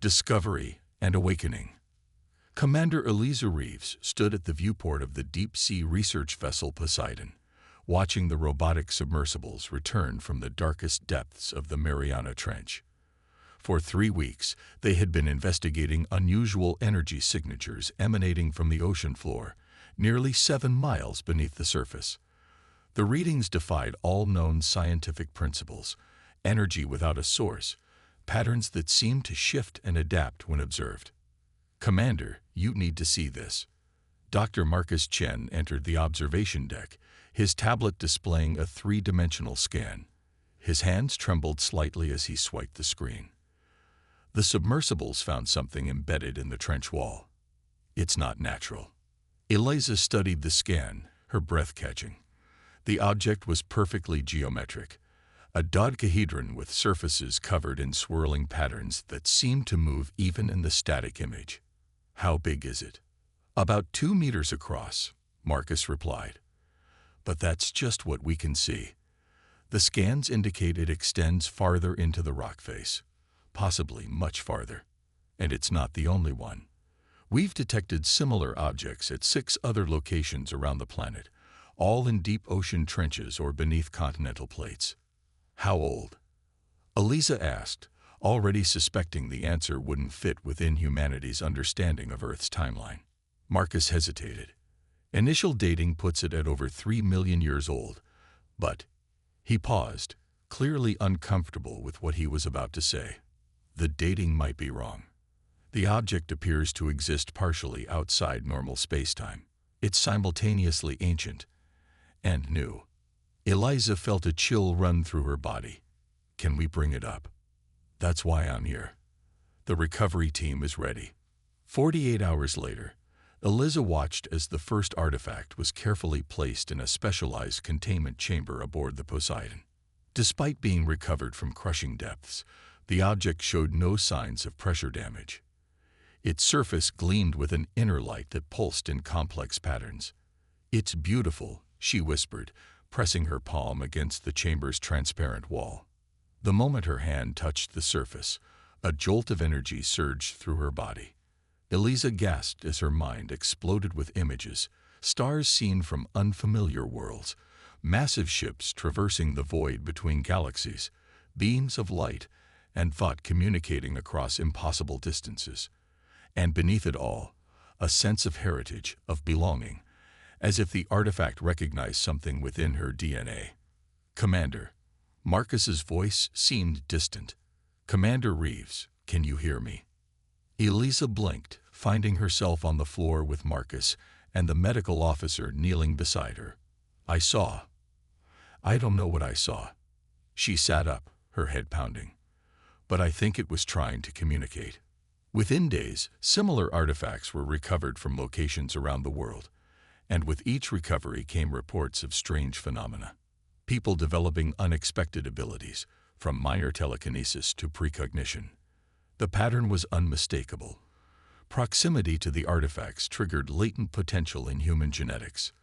Discovery and Awakening. Commander Eliza Reeves stood at the viewport of the deep-sea research vessel Poseidon, watching the robotic submersibles return from the darkest depths of the Mariana Trench. For 3 weeks, they had been investigating unusual energy signatures emanating from the ocean floor, nearly 7 miles beneath the surface. The readings defied all known scientific principles: energy without a source, patterns that seemed to shift and adapt when observed. "Commander, you need to see this." Dr. Marcus Chen entered the observation deck, his tablet displaying a 3-dimensional scan. His hands trembled slightly as he swiped the screen. The submersibles found something embedded in the trench wall. "It's not natural." Eliza studied the scan, her breath catching. The object was perfectly geometric, a dodecahedron with surfaces covered in swirling patterns that seemed to move even in the static image. "How big is it?" "About 2 meters across," Marcus replied. "But that's just what we can see. The scans indicate it extends farther into the rock face, possibly much farther. And it's not the only one. We've detected similar objects at 6 other locations around the planet, all in deep ocean trenches or beneath continental plates." "How old?" Eliza asked, already suspecting the answer wouldn't fit within humanity's understanding of Earth's timeline. Marcus hesitated. "Initial dating puts it at over 3 million years old, but—" He paused, clearly uncomfortable with what he was about to say. "The dating might be wrong. The object appears to exist partially outside normal spacetime. It's simultaneously ancient and new." Eliza felt a chill run through her body. "Can we bring it up?" "That's why I'm here. The recovery team is ready." 48 hours later, Eliza watched as the first artifact was carefully placed in a specialized containment chamber aboard the Poseidon. Despite being recovered from crushing depths, the object showed no signs of pressure damage. Its surface gleamed with an inner light that pulsed in complex patterns. "It's beautiful," she whispered, pressing her palm against the chamber's transparent wall. The moment her hand touched the surface, a jolt of energy surged through her body. Eliza gasped as her mind exploded with images, stars seen from unfamiliar worlds, massive ships traversing the void between galaxies, beams of light and thought communicating across impossible distances. And beneath it all, a sense of heritage, of belonging, as if the artifact recognized something within her DNA. "Commander." Marcus's voice seemed distant. "Commander Reeves, can you hear me?" Eliza blinked, finding herself on the floor with Marcus and the medical officer kneeling beside her. "I don't know what I saw." She sat up, her head pounding. "But I think it was trying to communicate." Within days, similar artifacts were recovered from locations around the world, and with each recovery came reports of strange phenomena. People developing unexpected abilities, from minor telekinesis to precognition. The pattern was unmistakable. Proximity to the artifacts triggered latent potential in human genetics.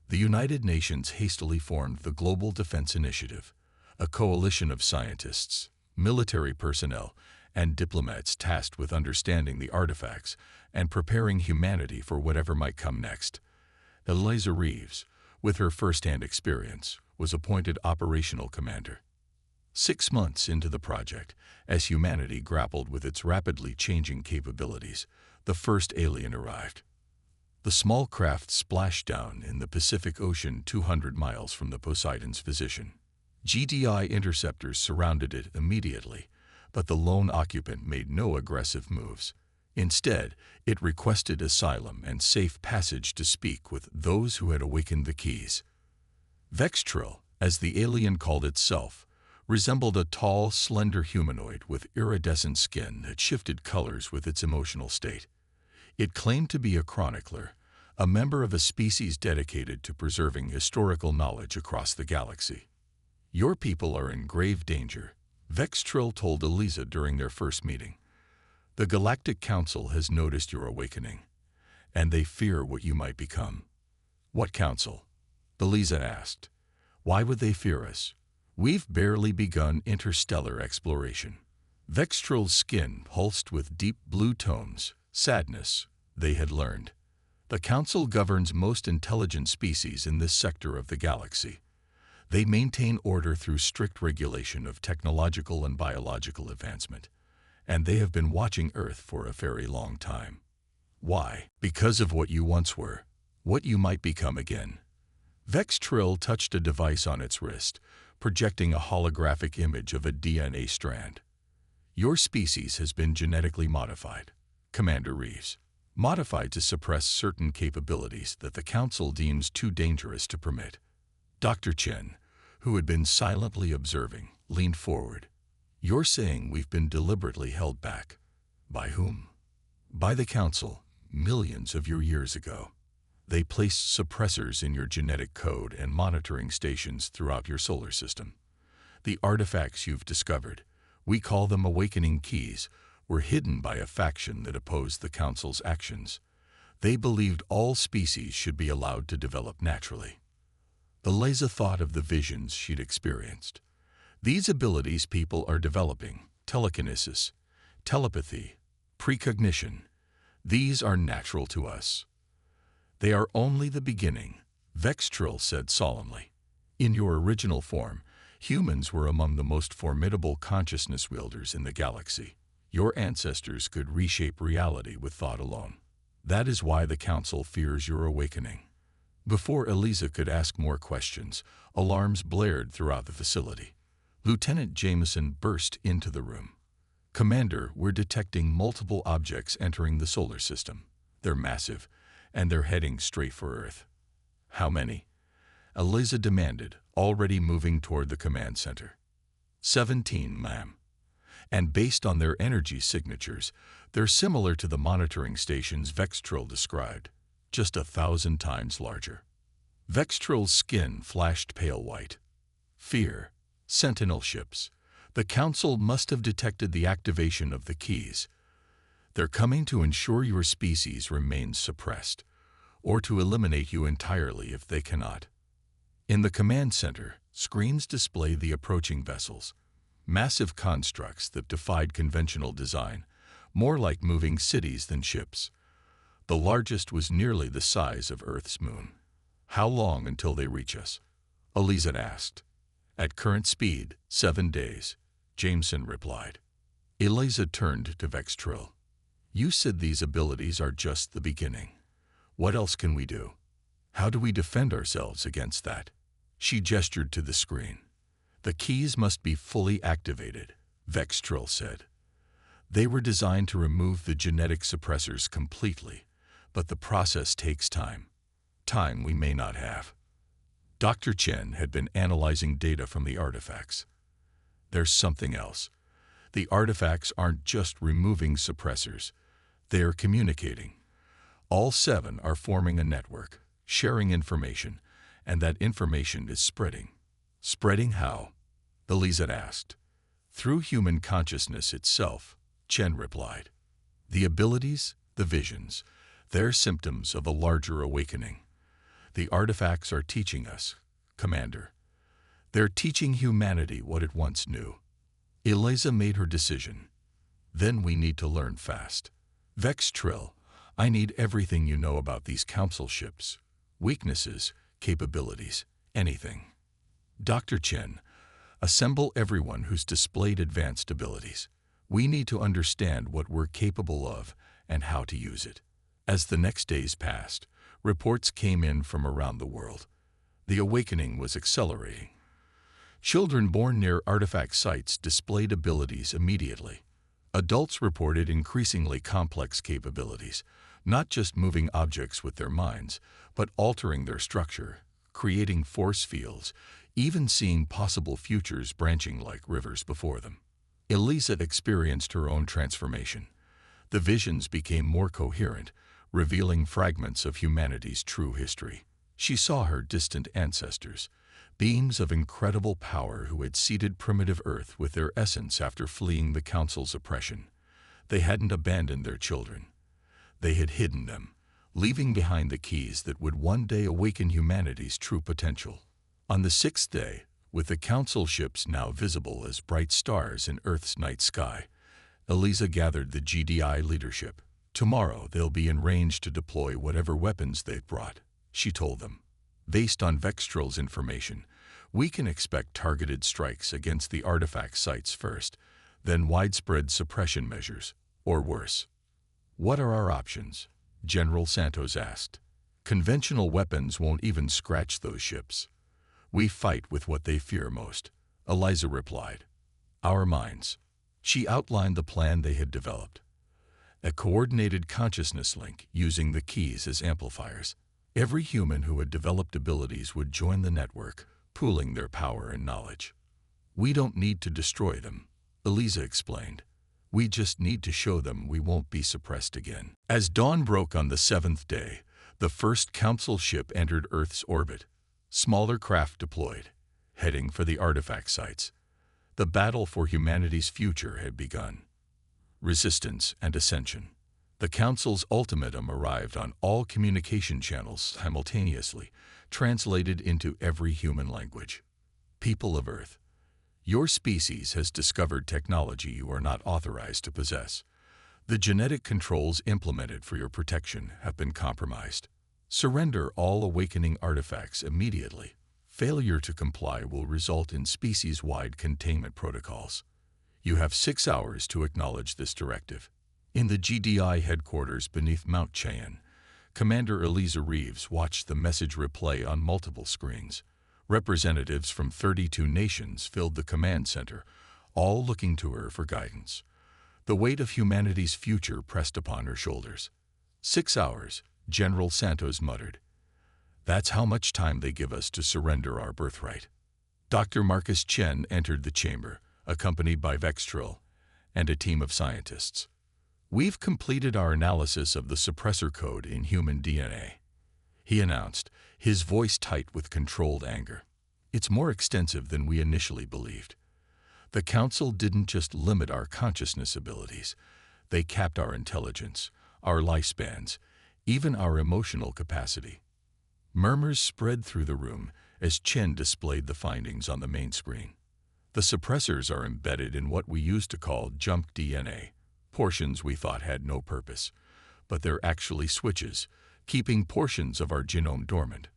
The United Nations hastily formed the Global Defense Initiative, a coalition of scientists, military personnel, and diplomats tasked with understanding the artifacts and preparing humanity for whatever might come next. Eliza Reeves, with her first-hand experience, was appointed operational commander. 6 months into the project, as humanity grappled with its rapidly changing capabilities, the first alien arrived. The small craft splashed down in the Pacific Ocean 200 miles from the Poseidon's position. GDI interceptors surrounded it immediately, but the lone occupant made no aggressive moves. Instead, it requested asylum and safe passage to speak with those who had awakened the keys. Vextril, as the alien called itself, resembled a tall, slender humanoid with iridescent skin that shifted colors with its emotional state. It claimed to be a chronicler, a member of a species dedicated to preserving historical knowledge across the galaxy. "Your people are in grave danger," Vextril told Eliza during their first meeting. "The Galactic Council has noticed your awakening, and they fear what you might become." "What council?" Eliza asked. "Why would they fear us? We've barely begun interstellar exploration." Vextral's skin pulsed with deep blue tones, sadness, they had learned. The Council governs most intelligent species in this sector of the galaxy. They maintain order through strict regulation of technological and biological advancement, and they have been watching Earth for a very long time. Why? Because of what you once were, what you might become again. Vextral touched a device on its wrist, projecting a holographic image of a DNA strand. Your species has been genetically modified, Commander Reeves. Modified to suppress certain capabilities that the Council deems too dangerous to permit. Dr. Chen, who had been silently observing, leaned forward. You're saying we've been deliberately held back. By whom? By the Council, millions of your years ago. They placed suppressors in your genetic code and monitoring stations throughout your solar system. The artifacts you've discovered, we call them awakening keys, were hidden by a faction that opposed the Council's actions. They believed all species should be allowed to develop naturally. Eliza thought of the visions she'd experienced. These abilities people are developing, telekinesis, telepathy, precognition, these are natural to us. They are only the beginning, Vextral said solemnly. In your original form, humans were among the most formidable consciousness wielders in the galaxy. Your ancestors could reshape reality with thought alone. That is why the Council fears your awakening. Before Eliza could ask more questions, alarms blared throughout the facility. Lieutenant Jameson burst into the room. Commander, we're detecting multiple objects entering the solar system. They're massive, and they're heading straight for Earth. How many? Eliza demanded, already moving toward the command center. 17, ma'am. And based on their energy signatures, they're similar to the monitoring stations Vextral described, just 1,000 times larger. Vextral's skin flashed pale white. Fear. Sentinel ships. The Council must have detected the activation of the keys. They're coming to ensure your species remains suppressed, or to eliminate you entirely if they cannot. In the command center, screens display the approaching vessels. Massive constructs that defied conventional design, more like moving cities than ships. The largest was nearly the size of Earth's moon. How long until they reach us? Eliza asked. At current speed, 7 days, Jameson replied. Eliza turned to Vextral. You said these abilities are just the beginning. What else can we do? How do we defend ourselves against that? She gestured to the screen. The keys must be fully activated, Vextral said. They were designed to remove the genetic suppressors completely, but the process takes time. Time we may not have. Dr. Chen had been analyzing data from the artifacts. There's something else. The artifacts aren't just removing suppressors. They are communicating. All 7 are forming a network, sharing information, and that information is spreading. Spreading how? Eliza asked. Through human consciousness itself, Chen replied. The abilities, the visions, they're symptoms of a larger awakening. The artifacts are teaching us, Commander. They're teaching humanity what it once knew. Eliza made her decision. Then we need to learn fast. Vextral, I need everything you know about these Council ships. Weaknesses, capabilities, anything. Dr. Chen, assemble everyone who's displayed advanced abilities. We need to understand what we're capable of and how to use it. As the next days passed, reports came in from around the world. The awakening was accelerating. Children born near artifact sites displayed abilities immediately. Adults reported increasingly complex capabilities, not just moving objects with their minds, but altering their structure, creating force fields, even seeing possible futures branching like rivers before them. Eliza experienced her own transformation. The visions became more coherent, revealing fragments of humanity's true history. She saw her distant ancestors, beings of incredible power who had seeded primitive Earth with their essence after fleeing the Council's oppression. They hadn't abandoned their children. They had hidden them, leaving behind the keys that would one day awaken humanity's true potential. On the 6th day, with the Council ships now visible as bright stars in Earth's night sky, Eliza gathered the GDI leadership. Tomorrow they'll be in range to deploy whatever weapons they've brought, she told them. Based on Vextrol's information, we can expect targeted strikes against the artifact sites first, then widespread suppression measures, or worse. What are our options? General Santos asked. Conventional weapons won't even scratch those ships. We fight with what they fear most, Eliza replied. Our minds. She outlined the plan they had developed. A coordinated consciousness link using the keys as amplifiers. Every human who had developed abilities would join the network, pooling their power and knowledge. We don't need to destroy them, Eliza explained. We just need to show them we won't be suppressed again. As dawn broke on the 7th day, the first Council ship entered Earth's orbit. Smaller craft deployed, heading for the artifact sites. The battle for humanity's future had begun. Resistance and ascension. The Council's ultimatum arrived on all communication channels simultaneously, translated into every human language. People of Earth, your species has discovered technology you are not authorized to possess. The genetic controls implemented for your protection have been compromised. Surrender all awakening artifacts immediately. Failure to comply will result in species-wide containment protocols. You have 6 hours to acknowledge this directive. In the GDI headquarters beneath Mount Cheyenne, Commander Eliza Reeves watched the message replay on multiple screens. Representatives from 32 nations filled the command center, all looking to her for guidance. The weight of humanity's future pressed upon her shoulders. 6 hours, General Santos muttered. That's how much time they give us to surrender our birthright. Dr. Marcus Chen entered the chamber, accompanied by Vextrol and a team of scientists. We've completed our analysis of the suppressor code in human DNA, he announced, his voice tight with controlled anger. It's more extensive than we initially believed. The Council didn't just limit our consciousness abilities. They capped our intelligence, our lifespans, even our emotional capacity. Murmurs spread through the room as Chen displayed the findings on the main screen. The suppressors are embedded in what we used to call junk DNA, portions we thought had no purpose, but they're actually switches, keeping portions of our genome dormant.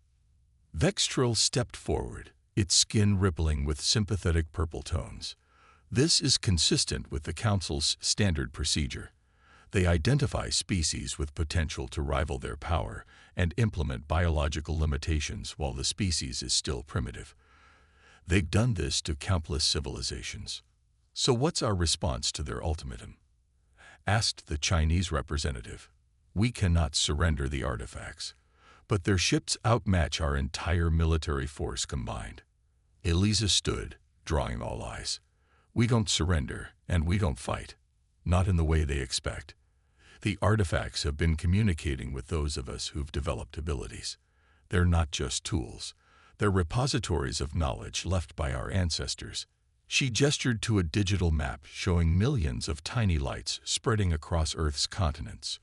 Vextrol stepped forward, its skin rippling with sympathetic purple tones. This is consistent with the Council's standard procedure. They identify species with potential to rival their power and implement biological limitations while the species is still primitive. They've done this to countless civilizations. So what's our response to their ultimatum? Asked the Chinese representative. We cannot surrender the artifacts, but their ships outmatch our entire military force combined. Eliza stood, drawing all eyes. We don't surrender, and we don't fight. Not in the way they expect. The artifacts have been communicating with those of us who've developed abilities. They're not just tools. They're repositories of knowledge left by our ancestors. She gestured to a digital map showing millions of tiny lights spreading across Earth's continents.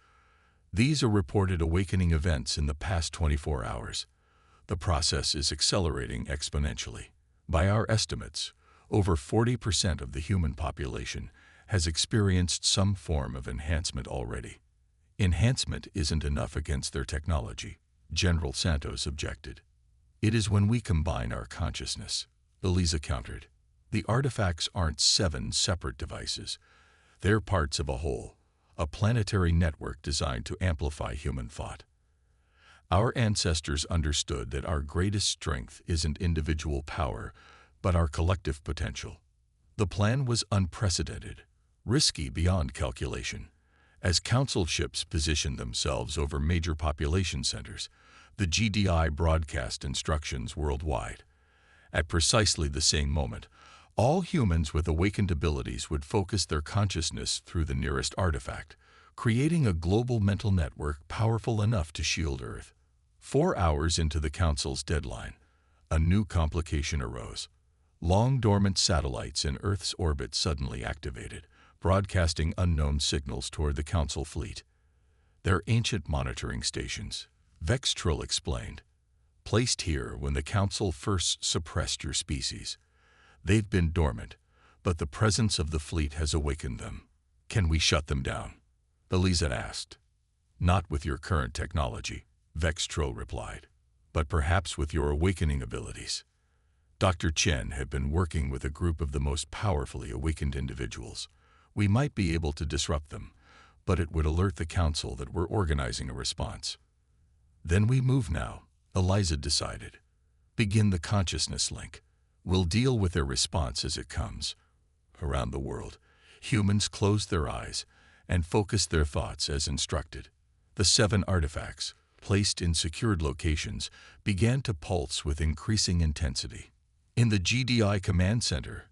These are reported awakening events in the past 24 hours. The process is accelerating exponentially. By our estimates, over 40% of the human population has experienced some form of enhancement already. Enhancement isn't enough against their technology, General Santos objected. It is when we combine our consciousness, Eliza countered. The artifacts aren't 7 separate devices. They're parts of a whole, a planetary network designed to amplify human thought. Our ancestors understood that our greatest strength isn't individual power, but our collective potential. The plan was unprecedented, risky beyond calculation. As Council ships positioned themselves over major population centers, the GDI broadcast instructions worldwide. At precisely the same moment, all humans with awakened abilities would focus their consciousness through the nearest artifact, creating a global mental network powerful enough to shield Earth. 4 hours into the Council's deadline, a new complication arose. Long-dormant satellites in Earth's orbit suddenly activated, broadcasting unknown signals toward the Council fleet. They're ancient monitoring stations, Vextrol explained, placed here when the Council first suppressed your species. They've been dormant, but the presence of the fleet has awakened them. Can we shut them down? Eliza asked. Not with your current technology, Vextro replied, but perhaps with your awakening abilities. Dr. Chen had been working with a group of the most powerfully awakened individuals. We might be able to disrupt them, but it would alert the council that we're organizing a response. Then we move now, Eliza decided. Begin the consciousness link. We'll deal with their response as it comes. Around the world, humans closed their eyes and focused their thoughts as instructed. The 7 artifacts, placed in secured locations, began to pulse with increasing intensity. In the GDI command center,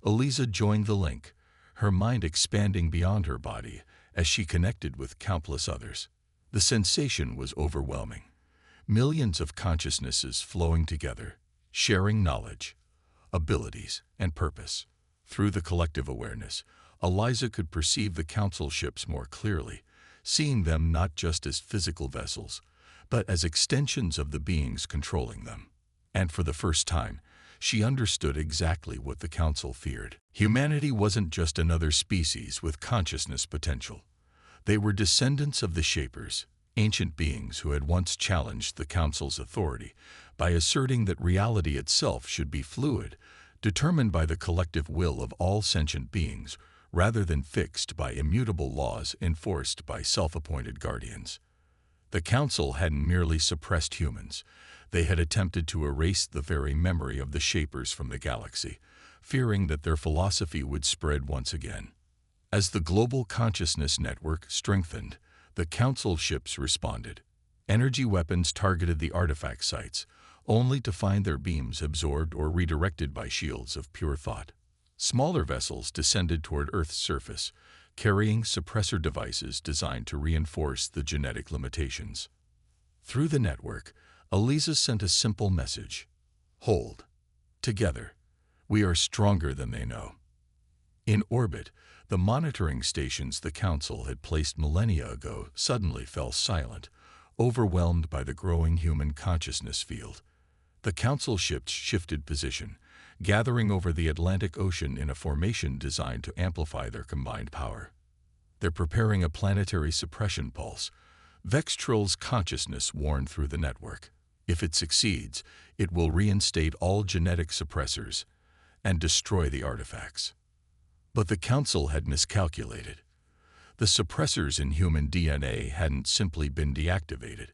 Eliza joined the link, her mind expanding beyond her body as she connected with countless others. The sensation was overwhelming. Millions of consciousnesses flowing together, sharing knowledge, abilities, and purpose. Through the collective awareness, Eliza could perceive the council ships more clearly, seeing them not just as physical vessels, but as extensions of the beings controlling them. And for the first time, she understood exactly what the council feared. Humanity wasn't just another species with consciousness potential. They were descendants of the Shapers, ancient beings who had once challenged the council's authority by asserting that reality itself should be fluid, determined by the collective will of all sentient beings, rather than fixed by immutable laws enforced by self-appointed guardians. The council hadn't merely suppressed humans. They had attempted to erase the very memory of the Shapers from the galaxy, fearing that their philosophy would spread once again. As the global consciousness network strengthened, the council ships responded. Energy weapons targeted the artifact sites, only to find their beams absorbed or redirected by shields of pure thought. Smaller vessels descended toward Earth's surface, carrying suppressor devices designed to reinforce the genetic limitations. Through the network, Eliza sent a simple message. Hold. Together. We are stronger than they know. In orbit, the monitoring stations the Council had placed millennia ago suddenly fell silent, overwhelmed by the growing human consciousness field. The Council ships shifted position, gathering over the Atlantic Ocean in a formation designed to amplify their combined power. They're preparing a planetary suppression pulse. Vextrol's consciousness warned through the network. If it succeeds, it will reinstate all genetic suppressors and destroy the artifacts. But the Council had miscalculated. The suppressors in human DNA hadn't simply been deactivated.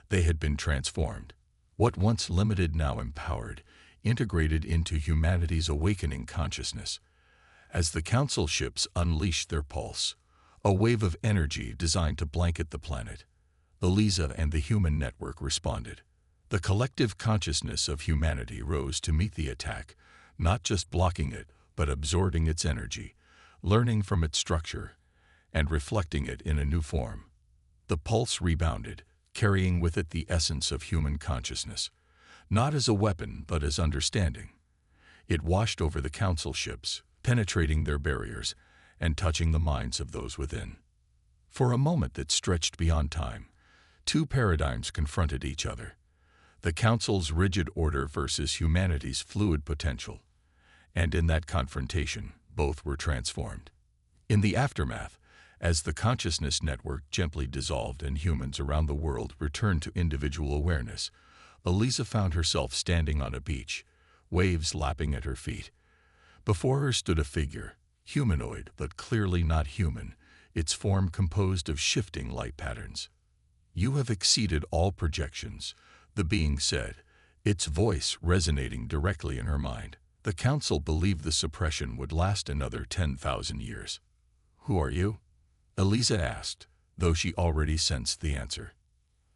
They had been transformed. What once limited, now empowered, integrated into humanity's awakening consciousness. As the Council ships unleashed their pulse, a wave of energy designed to blanket the planet, Eliza and the human network responded. The collective consciousness of humanity rose to meet the attack, not just blocking it, but absorbing its energy, learning from its structure, and reflecting it in a new form. The pulse rebounded, carrying with it the essence of human consciousness, not as a weapon but as understanding. It washed over the Council ships, penetrating their barriers and touching the minds of those within. For a moment that stretched beyond time, two paradigms confronted each other. The Council's rigid order versus humanity's fluid potential. And in that confrontation, both were transformed. In the aftermath, as the consciousness network gently dissolved and humans around the world returned to individual awareness, Eliza found herself standing on a beach, waves lapping at her feet. Before her stood a figure, humanoid but clearly not human, its form composed of shifting light patterns. "You have exceeded all projections," the being said, its voice resonating directly in her mind. The Council believed the suppression would last another 10,000 years. "Who are you?" Eliza asked, though she already sensed the answer.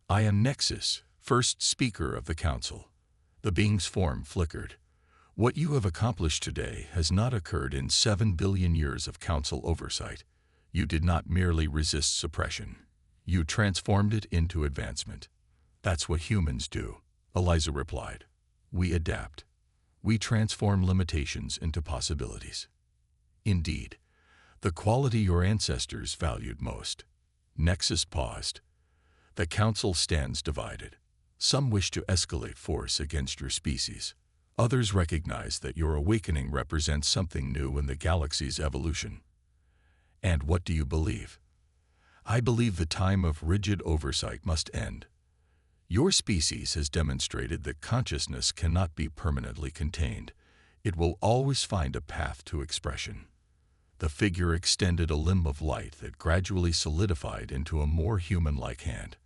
"I am Nexus, first speaker of the Council." The being's form flickered. "What you have accomplished today has not occurred in 7 billion years of Council oversight. You did not merely resist suppression. You transformed it into advancement." "That's what humans do," Eliza replied. "We adapt. We transform limitations into possibilities." "Indeed, the quality your ancestors valued most." Nexus paused. "The Council stands divided. Some wish to escalate force against your species. Others recognize that your awakening represents something new in the galaxy's evolution. And what do you believe? I believe the time of rigid oversight must end. Your species has demonstrated that consciousness cannot be permanently contained. It will always find a path to expression. The figure extended a limb of light that gradually solidified into a more human-like hand.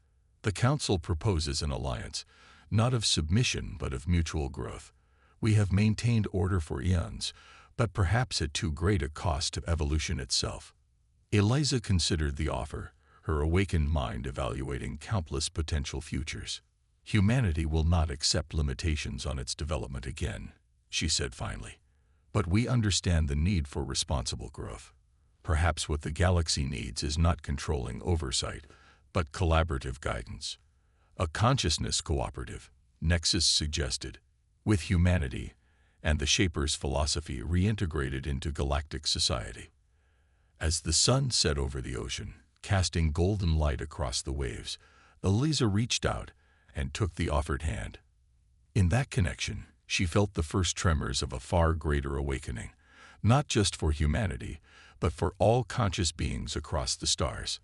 The Council proposes an alliance, not of submission but of mutual growth. We have maintained order for eons, but perhaps at too great a cost to evolution itself. Eliza considered the offer, her awakened mind evaluating countless potential futures. Humanity will not accept limitations on its development again, she said finally. But we understand the need for responsible growth. Perhaps what the galaxy needs is not controlling oversight, but collaborative guidance. A consciousness cooperative, Nexus suggested, with humanity and the Shaper's philosophy reintegrated into galactic society. As the sun set over the ocean, casting golden light across the waves, Eliza reached out and took the offered hand. In that connection, she felt the first tremors of a far greater awakening, not just for humanity, but for all conscious beings across the stars.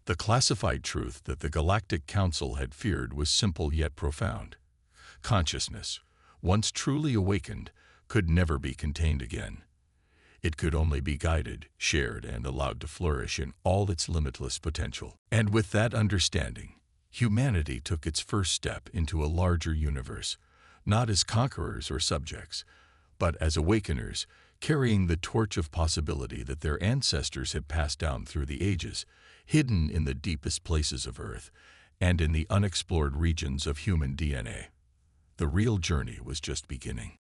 The classified truth that the Galactic Council had feared was simple yet profound. Consciousness, once truly awakened, could never be contained again. It could only be guided, shared, and allowed to flourish in all its limitless potential. And with that understanding, humanity took its first step into a larger universe, not as conquerors or subjects, but as awakeners, carrying the torch of possibility that their ancestors had passed down through the ages, hidden in the deepest places of Earth and in the unexplored regions of human DNA. The real journey was just beginning.